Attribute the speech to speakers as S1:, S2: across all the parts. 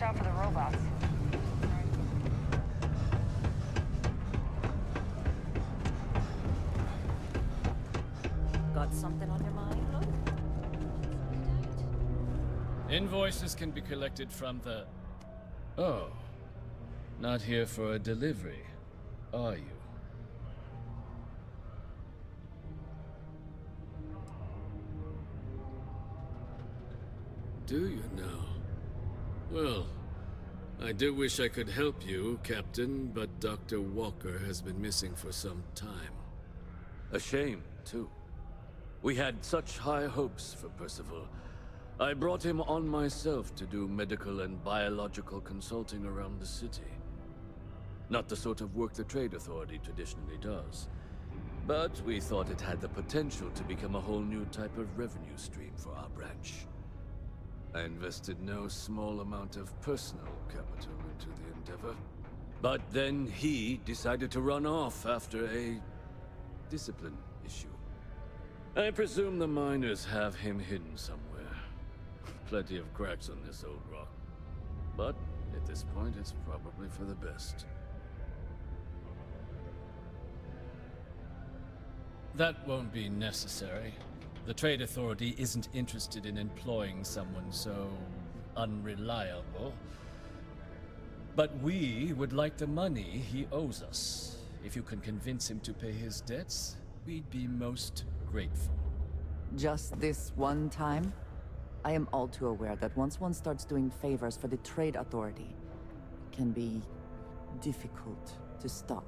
S1: watch out for the robots.
S2: Got something on your mind, look?
S3: Invoices can be collected from the... Oh. Not here for a delivery, are you?
S4: Do you now? Well, I do wish I could help you, Captain, but Dr. Walker has been missing for some time.
S5: A shame, too. We had such high hopes for Percival. I brought him on myself to do medical and biological consulting around the city. Not the sort of work the Trade Authority traditionally does. But we thought it had the potential to become a whole new type of revenue stream for our branch. I invested no small amount of personal capital into the endeavor. But then he decided to run off after a discipline issue. I presume the miners have him hidden somewhere. Plenty of cracks on this old rock. But at this point, it's probably for the best.
S3: That won't be necessary. The Trade Authority isn't interested in employing someone so unreliable. But we would like the money he owes us. If you can convince him to pay his debts, we'd be most grateful.
S2: Just this one time? I am all too aware that once one starts doing favors for the Trade Authority, it can be difficult to stop.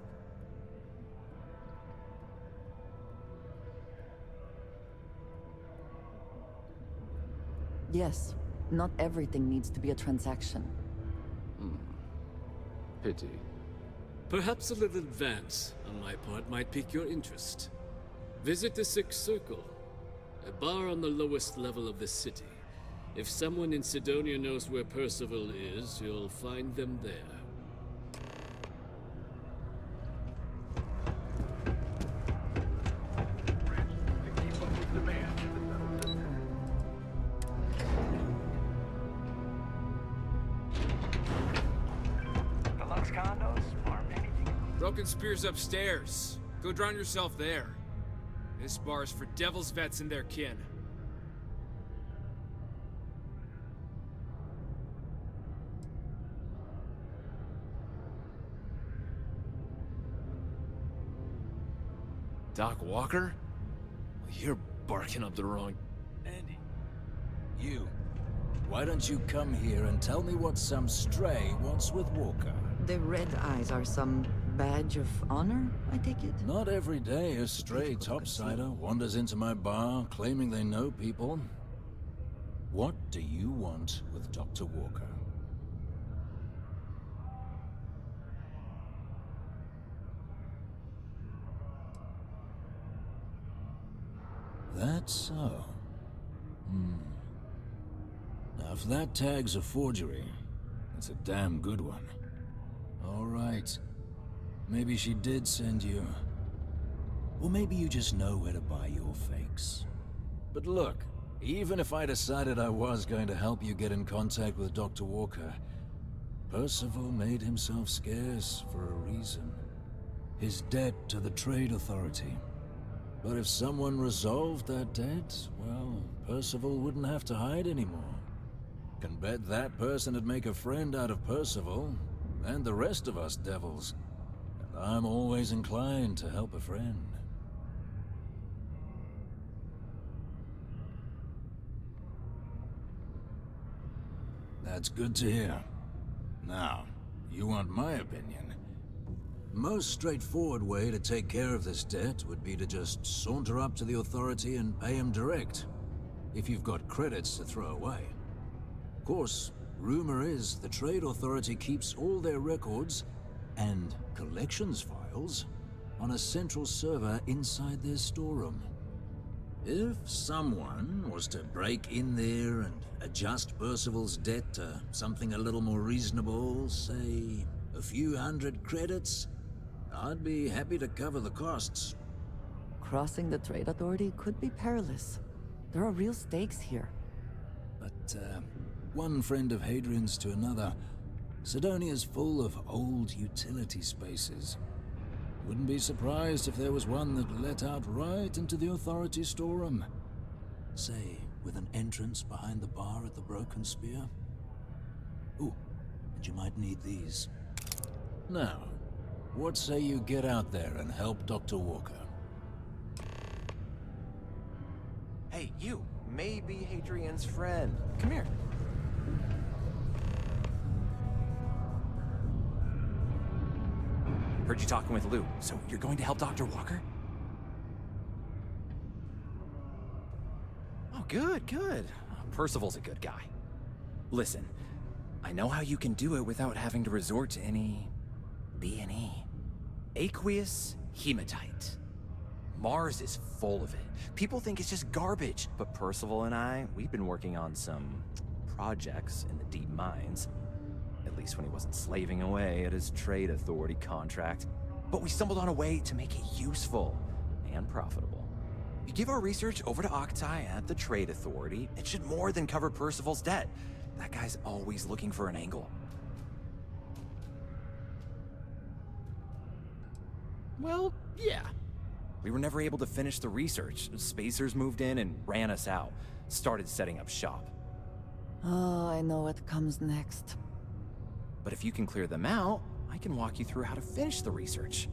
S2: Yes, not everything needs to be a transaction.
S5: Pity.
S4: Perhaps a little advance on my part might pique your interest. Visit the Sixth Circle, a bar on the lowest level of the city. If someone in Sidonia knows where Percival is, you'll find them there.
S1: Deluxe condos, farm, anything.
S6: Broken Spear's upstairs. Go drown yourself there. This bar's for Devil's vets and their kin. Doc Walker? Well, you're barking up the wrong...
S7: Andy. You. Why don't you come here and tell me what some stray wants with Walker?
S2: The red eyes are some badge of honor, I take it?
S7: Not every day a stray topsider wanders into my bar claiming they know people. What do you want with Dr. Walker? That's so. Now, if that tag's a forgery, it's a damn good one. All right. Maybe she did send you. Or maybe you just know where to buy your fakes. But look, even if I decided I was going to help you get in contact with Dr. Walker, Percival made himself scarce for a reason. His debt to the Trade Authority. But if someone resolved that debt, well, Percival wouldn't have to hide anymore. Can bet that person would make a friend out of Percival, and the rest of us devils. And I'm always inclined to help a friend. That's good to hear. Now, you want my opinion? Most straightforward way to take care of this debt would be to just saunter up to the authority and pay him direct, if you've got credits to throw away. Of course, rumor is the Trade Authority keeps all their records and collections files on a central server inside their storeroom. If someone was to break in there and adjust Percival's debt to something a little more reasonable, say a few hundred credits, I'd be happy to cover the costs.
S2: Crossing the Trade Authority could be perilous. There are real stakes here.
S7: But one friend of Hadrian's to another, Sidonia's full of old utility spaces. Wouldn't be surprised if there was one that let out right into the authority storeroom. Say, with an entrance behind the bar at the Broken Spear. Ooh, and you might need these. Now, what say you get out there and help Dr. Walker?
S8: Hey, you may be Hadrian's friend. Come here. Heard you talking with Lou, so you're going to help Dr. Walker? Oh, good, good. Percival's a good guy. Listen, I know how you can do it without having to resort to any B&E. Aqueous hematite. Mars is full of it. People think it's just garbage, but Percival and I, we've been working on some projects in the deep mines. At least when he wasn't slaving away at his trade authority contract. But we stumbled on a way to make it useful and profitable. If you give our research over to Octai at the trade authority, it should more than cover Percival's debt. That guy's always looking for an angle. Well, yeah. We were never able to finish the research. Spacers moved in and ran us out. Started setting up shop.
S2: Oh, I know what comes next.
S8: But if you can clear them out, I can walk you through how to finish the research.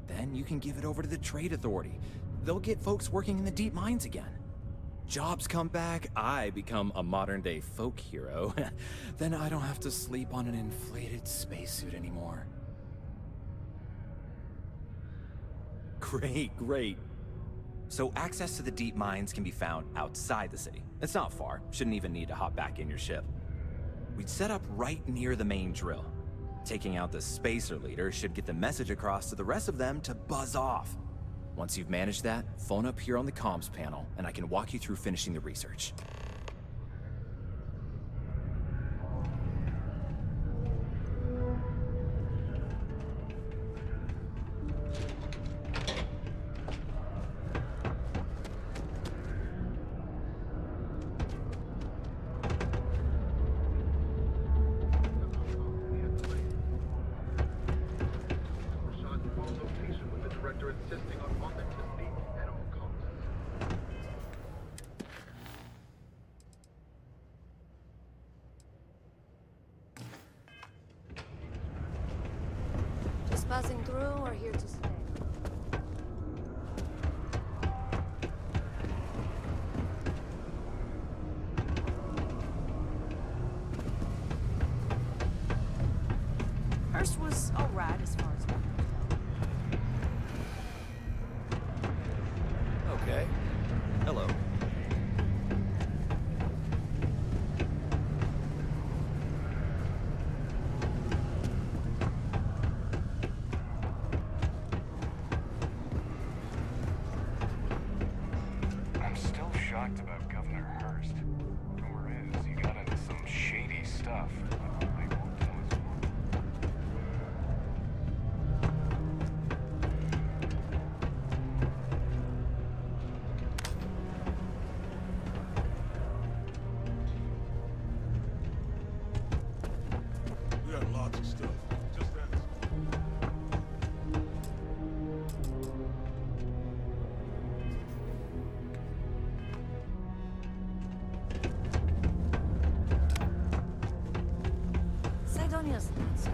S8: Then you can give it over to the trade authority. They'll get folks working in the deep mines again. Jobs come back, I become a modern-day folk hero. Then I don't have to sleep on an inflated spacesuit anymore. Great, great. So access to the deep mines can be found outside the city. It's not far, shouldn't even need to hop back in your ship. We'd set up right near the main drill. Taking out the spacer leader should get the message across to the rest of them to buzz off. Once you've managed that, phone up here on the comms panel, and I can walk you through finishing the research.
S9: Just passing through or here to stay? First was alright as far as I can tell.
S8: Okay. Hello.
S1: I'm still shocked about Governor Hurst. Rumor is he got into some shady stuff. I won't tell his mom.
S10: We got lots of stuff. Just ask.
S9: Sidonia's not so.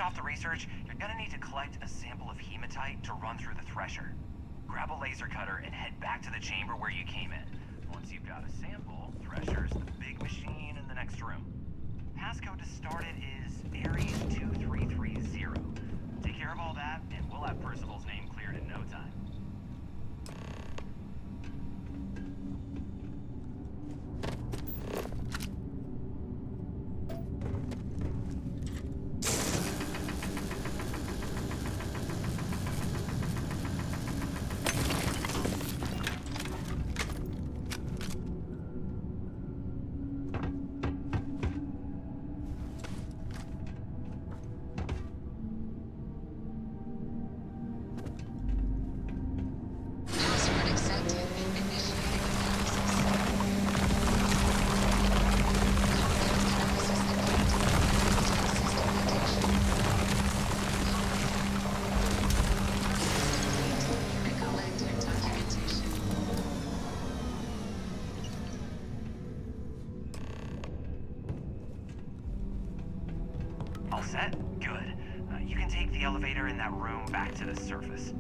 S11: off the research, you're gonna need to collect a sample of hematite to run through the thresher. Grab a laser cutter and head back to the chamber where you came in. Once you've got a sample, thresher's the big machine in the next room. Passcode to start it is Ares 2330. Take care of all that, and we'll have Percival's name cleared in no time. All set? Good. You can take the elevator in that room back to the surface.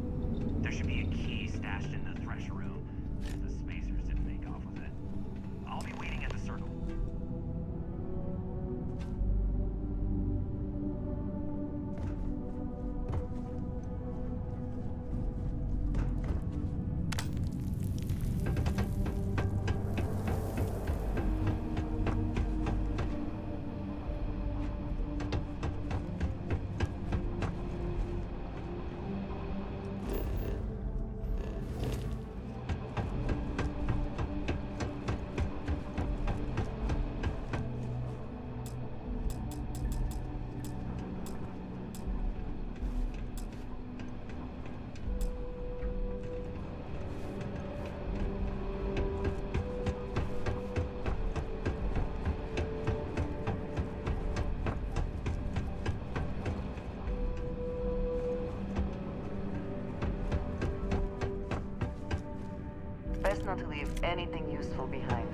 S11: There should be a key stashed in the thresher room, if the spacers didn't make off with it. I'll be waiting at the circle.
S2: Best not to leave anything useful behind.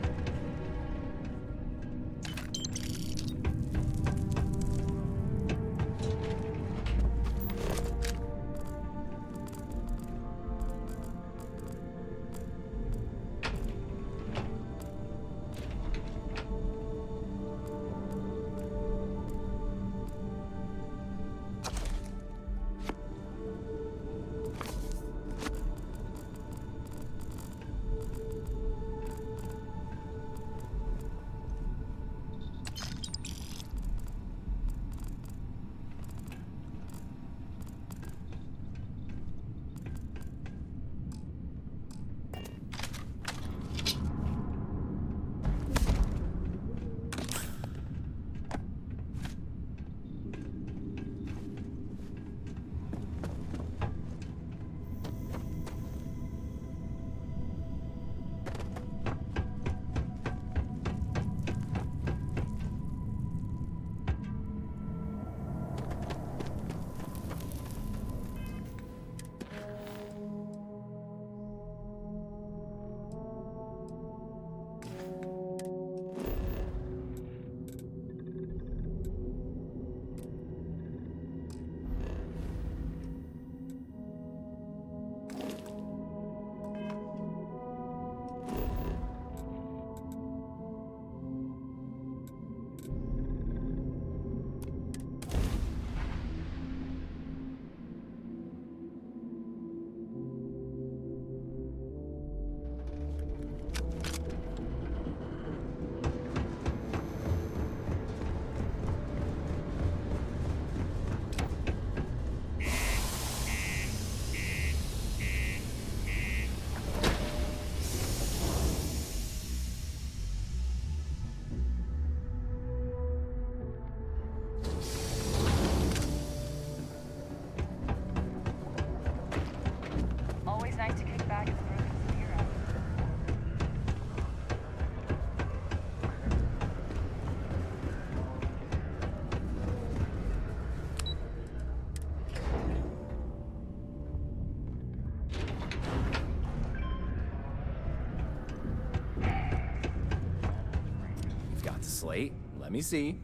S8: Slate, let me see.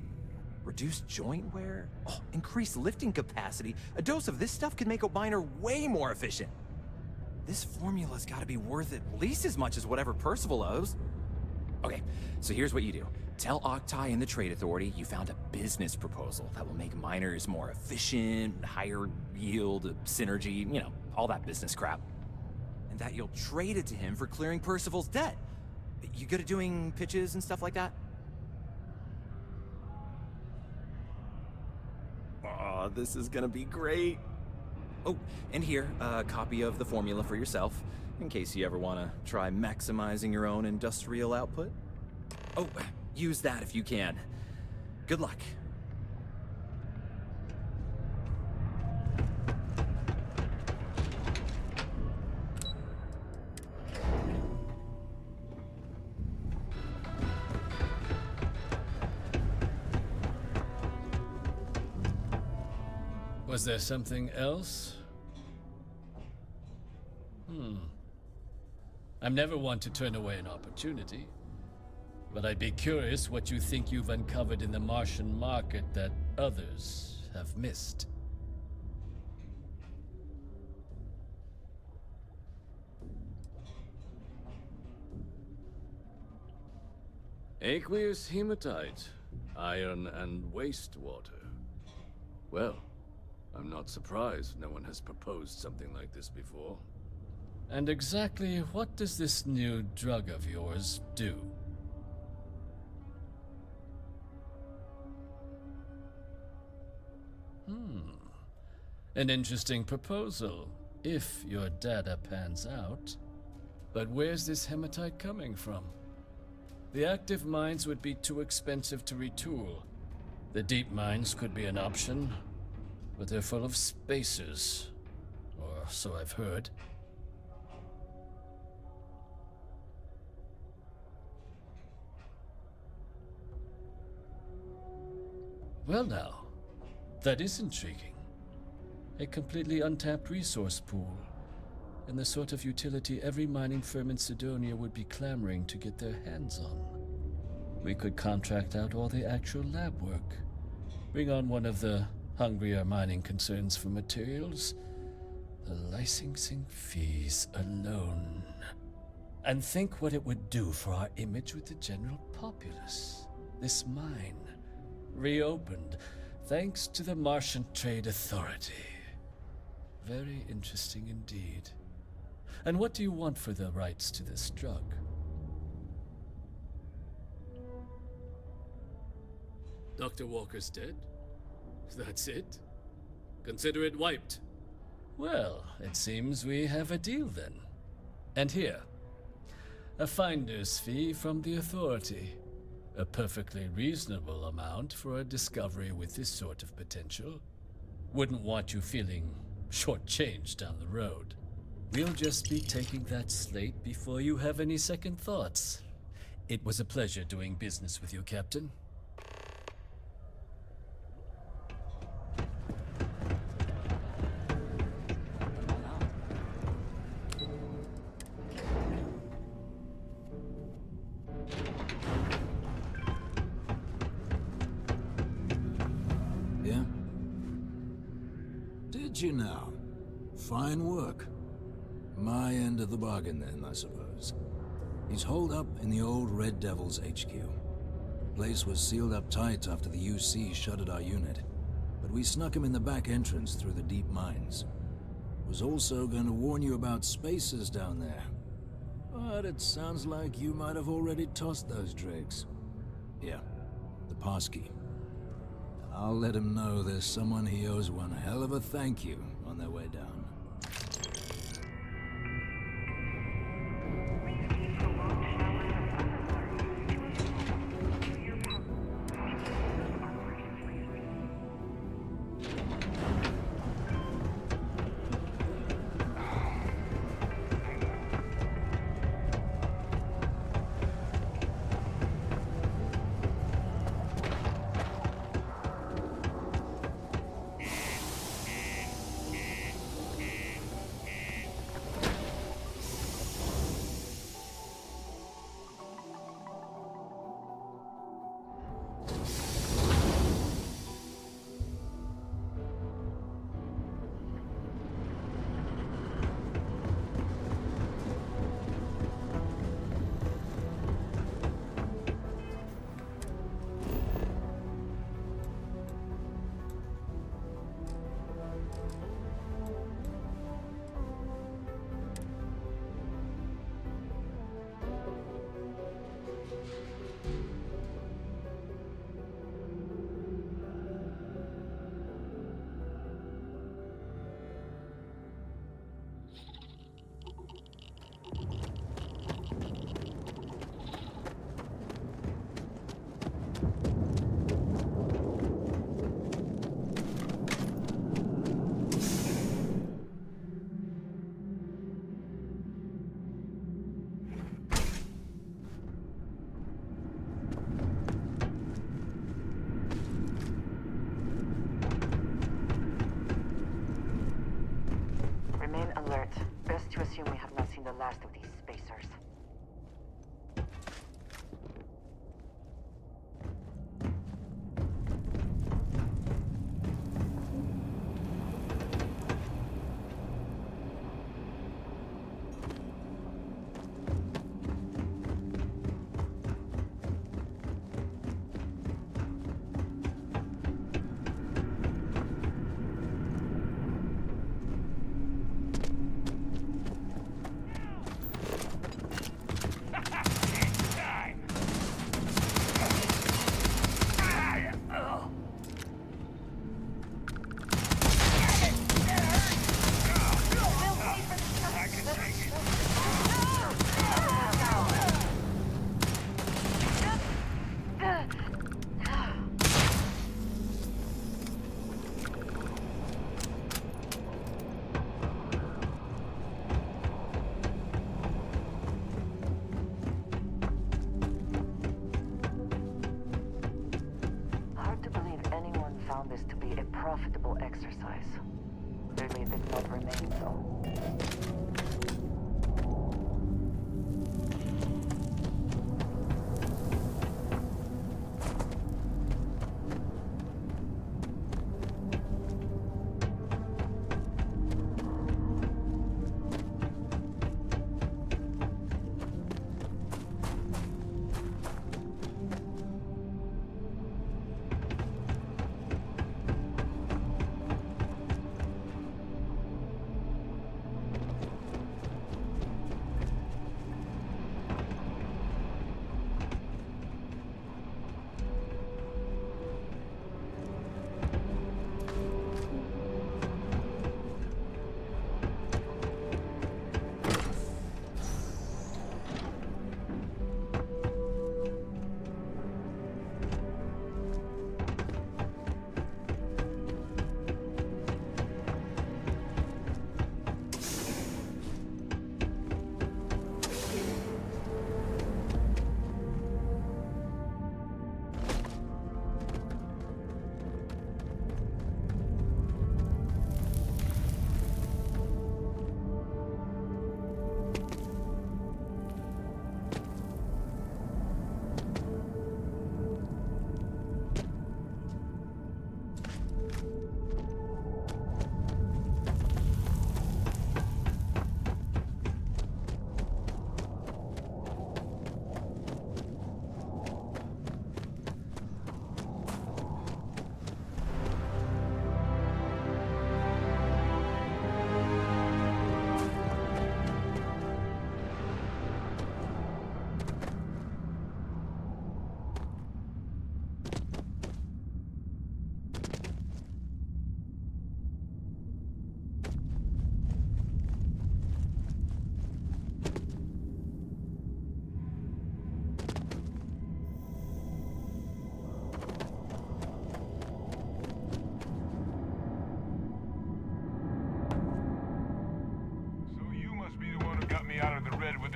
S8: Reduced joint wear? Oh, increased lifting capacity. A dose of this stuff could make a miner way more efficient. This formula's gotta be worth at least as much as whatever Percival owes. Okay, so here's what you do. Tell Octai and the Trade Authority you found a business proposal that will make miners more efficient, higher yield, synergy, you know, all that business crap. And that you'll trade it to him for clearing Percival's debt. You good at doing pitches and stuff like that? Oh, this is gonna be great. Oh, and here, a copy of the formula for yourself, in case you ever want to try maximizing your own industrial output. Oh, use that if you can. Good luck.
S3: Was there something else? I'm never one to turn away an opportunity, but I'd be curious what you think you've uncovered in the Martian market that others have missed.
S5: Aqueous hematite, iron and wastewater. Well, I'm not surprised no one has proposed something like this before.
S3: And exactly what does this new drug of yours do? An interesting proposal, if your data pans out. But where's this hematite coming from? The active mines would be too expensive to retool. The deep mines could be an option, but they're full of spacers, or so I've heard. Well now, that is intriguing. A completely untapped resource pool, and the sort of utility every mining firm in Sidonia would be clamoring to get their hands on. We could contract out all the actual lab work, bring on one of the hungrier mining concerns for materials, the licensing fees alone. And think what it would do for our image with the general populace. This mine, reopened thanks to the Martian Trade Authority. Very interesting indeed. And what do you want for the rights to this drug?
S4: Dr. Walker's dead? That's it? Consider it wiped.
S3: Well, it seems we have a deal then. And here, a finder's fee from the Authority. A perfectly reasonable amount for a discovery with this sort of potential. Wouldn't want you feeling shortchanged down the road. We'll just be taking that slate before you have any second thoughts. It was a pleasure doing business with you, Captain.
S7: Yeah? Did you now? Fine work. My end of the bargain then, I suppose. He's holed up in the old Red Devil's HQ. Place was sealed up tight after the UC shuttered our unit, but we snuck him in the back entrance through the deep mines. Was also going to warn you about spacers down there. But it sounds like you might have already tossed those drakes. Yeah, the passkey. I'll let him know there's someone he owes one hell of a thank you on their way down.
S2: last of these spacers. This to be a profitable exercise. Clearly, it did not remain so.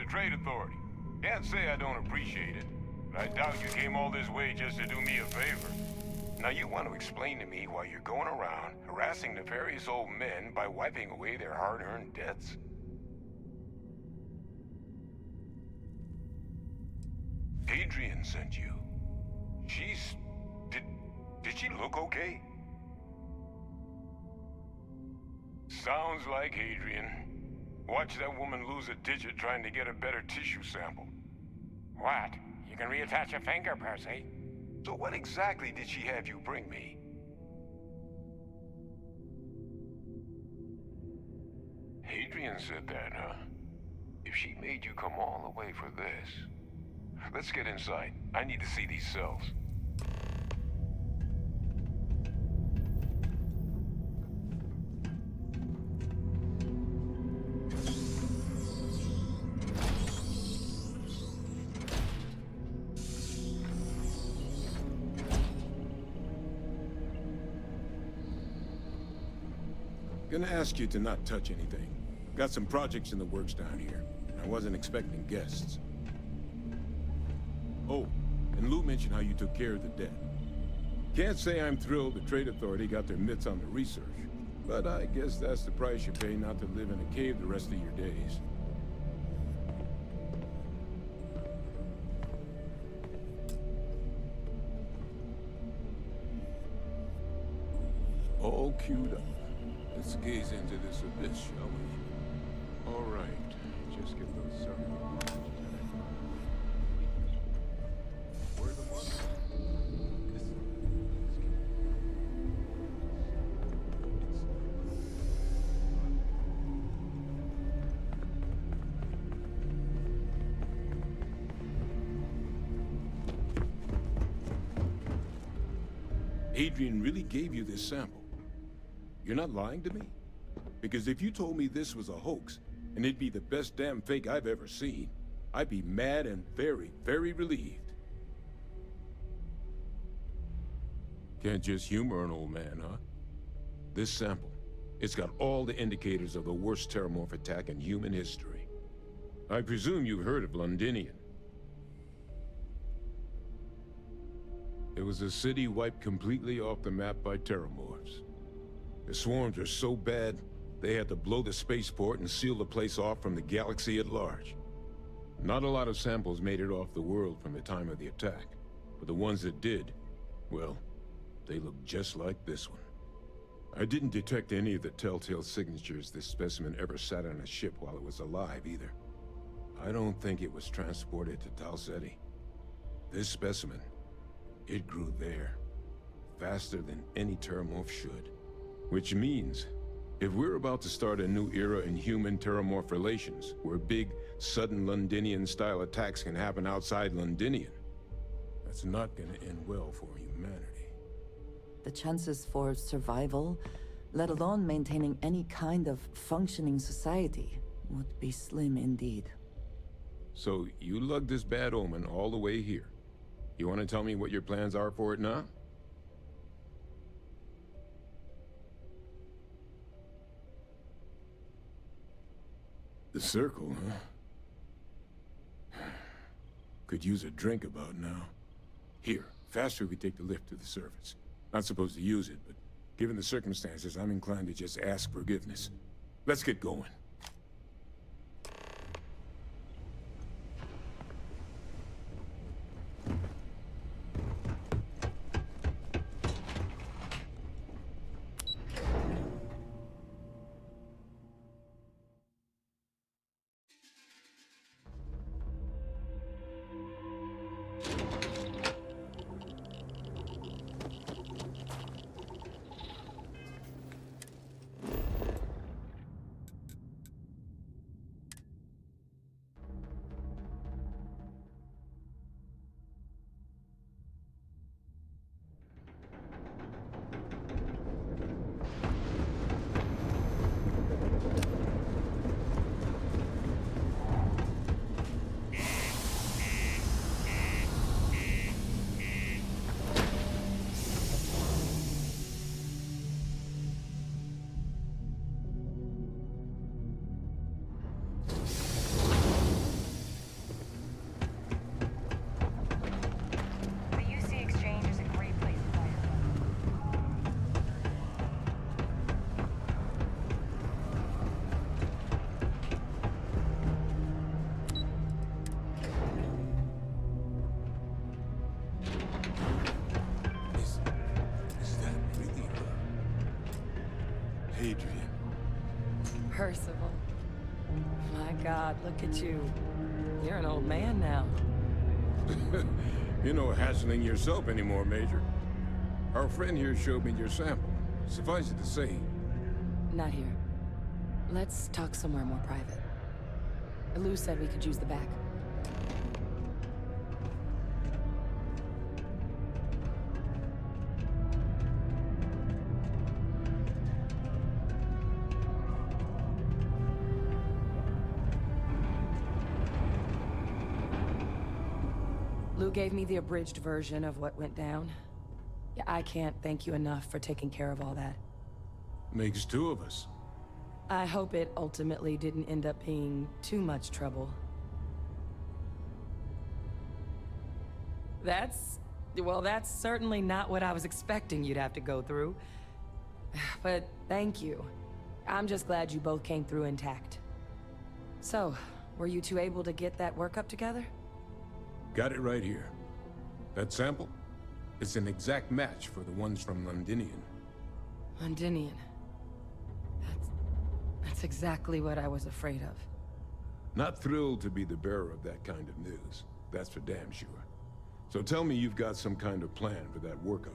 S10: Trade Authority. Can't say I don't appreciate it, but I doubt you came all this way just to do me a favor. Now you want to explain to me why you're going around harassing nefarious old men by wiping away their hard-earned debts? Adrian sent you. Did she look okay? Sounds like Adrian. Watch that woman lose a digit trying to get a better tissue sample.
S12: What? You can reattach a finger, Percy.
S10: So what exactly did she have you bring me? Adrian said that, huh? If she made you come all the way for this... Let's get inside. I need to see these cells.
S13: Gonna ask you to not touch anything. Got some projects in the works down here. I wasn't expecting guests. Oh, and Lou mentioned how you took care of the debt. Can't say I'm thrilled the Trade Authority got their mitts on the research, but I guess that's the price you pay not to live in a cave the rest of your days. All queued up. Let's gaze into this abyss, shall we? All right. Just get those circles. Where are the marks? Adrian really gave you this sample. You're not lying to me? Because if you told me this was a hoax, and it'd be the best damn fake I've ever seen, I'd be mad and very, very relieved. Can't just humor an old man, huh? This sample, it's got all the indicators of the worst terramorph attack in human history. I presume you've heard of Londinian. It was a city wiped completely off the map by terramorphs. The swarms were so bad, they had to blow the spaceport and seal the place off from the galaxy at large. Not a lot of samples made it off the world from the time of the attack, but the ones that did, well, they look just like this one. I didn't detect any of the telltale signatures this specimen ever sat on a ship while it was alive, either. I don't think it was transported to Tal Ceti. This specimen, it grew there, faster than any terramorph should. Which means, if we're about to start a new era in human-terramorph relations, where big, sudden Londinian-style attacks can happen outside Londinian, that's not gonna end well for humanity.
S2: The chances for survival, let alone maintaining any kind of functioning society, would be slim indeed.
S13: So, you lugged this bad omen all the way here. You want to tell me what your plans are for it now? The circle, huh? Could use a drink about now. Here, faster we take the lift to the surface. Not supposed to use it, but given the circumstances, I'm inclined to just ask forgiveness. Let's get going. Adrian.
S14: Percival. My God, look at you. You're an old man now.
S13: You're no hatchling yourself anymore, Major. Our friend here showed me your sample. Suffice it to say...
S14: Not here. Let's talk somewhere more private. Lou said we could use the back. Lou gave me the abridged version of what went down. Yeah, I can't thank you enough for taking care of all that.
S13: Makes two of us.
S14: I hope it ultimately didn't end up being too much trouble. Well, that's certainly not what I was expecting you'd have to go through. But thank you. I'm just glad you both came through intact. So, were you two able to get that workup together?
S13: Got it right here. That sample? It's an exact match for the ones from Londinian.
S14: Londinian. That's exactly what I was afraid of.
S13: Not thrilled to be the bearer of that kind of news. That's for damn sure. So tell me you've got some kind of plan for that workup.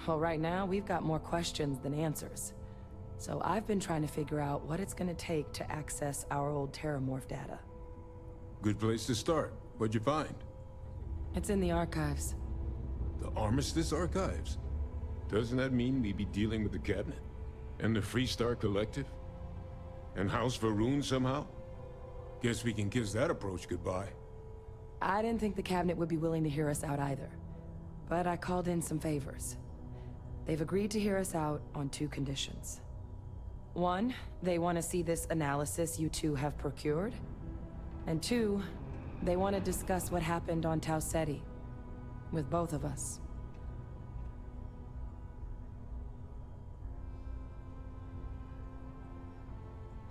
S14: Well, right now, we've got more questions than answers. So I've been trying to figure out what it's gonna take to access our old Terramorph data.
S13: Good place to start. What'd you find?
S14: It's in the archives.
S13: The Armistice Archives? Doesn't that mean we'd be dealing with the Cabinet? And the Freestar Collective? And House Varun somehow? Guess we can kiss that approach goodbye.
S14: I didn't think the Cabinet would be willing to hear us out either. But I called in some favors. They've agreed to hear us out on 2 conditions. 1, they want to see this analysis you two have procured. And 2, they want to discuss what happened on Tau Ceti. With both of us.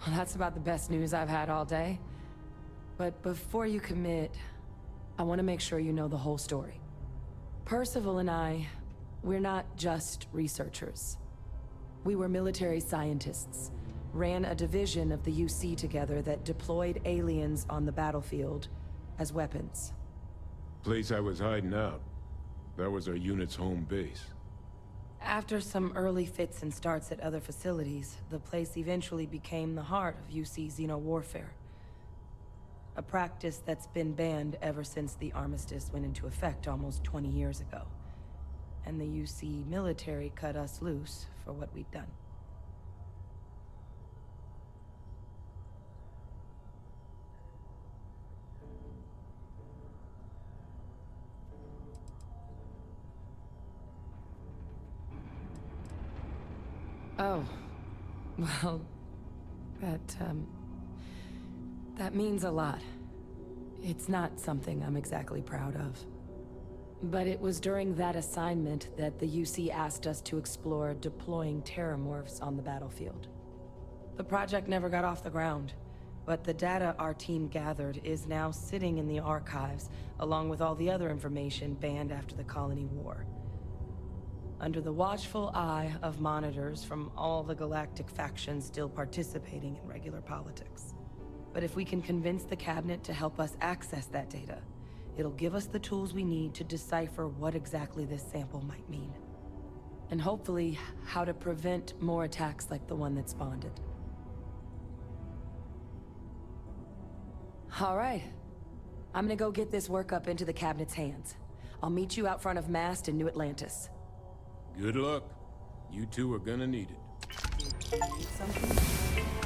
S14: Well, that's about the best news I've had all day. But before you commit, I want to make sure you know the whole story. Percival and I, we're not just researchers. We were military scientists, ran a division of the UC together that deployed aliens on the battlefield as weapons.
S13: Place I was hiding out. That was our unit's home base.
S14: After some early fits and starts at other facilities, the place eventually became the heart of UC xeno-warfare. A practice that's been banned ever since the armistice went into effect almost 20 years ago. And the UC military cut us loose for what we'd done. Oh, well, that means a lot. It's not something I'm exactly proud of. But it was during that assignment that the UC asked us to explore deploying Terramorphs on the battlefield. The project never got off the ground, but the data our team gathered is now sitting in the archives, along with all the other information banned after the Colony War. Under the watchful eye of monitors from all the galactic factions still participating in regular politics. But if we can convince the Cabinet to help us access that data, it'll give us the tools we need to decipher what exactly this sample might mean. And hopefully, how to prevent more attacks like the one that spawned it. All right. I'm gonna go get this work up into the Cabinet's hands. I'll meet you out front of Mast in New Atlantis.
S13: Good luck. You two are gonna need it.
S14: Need something?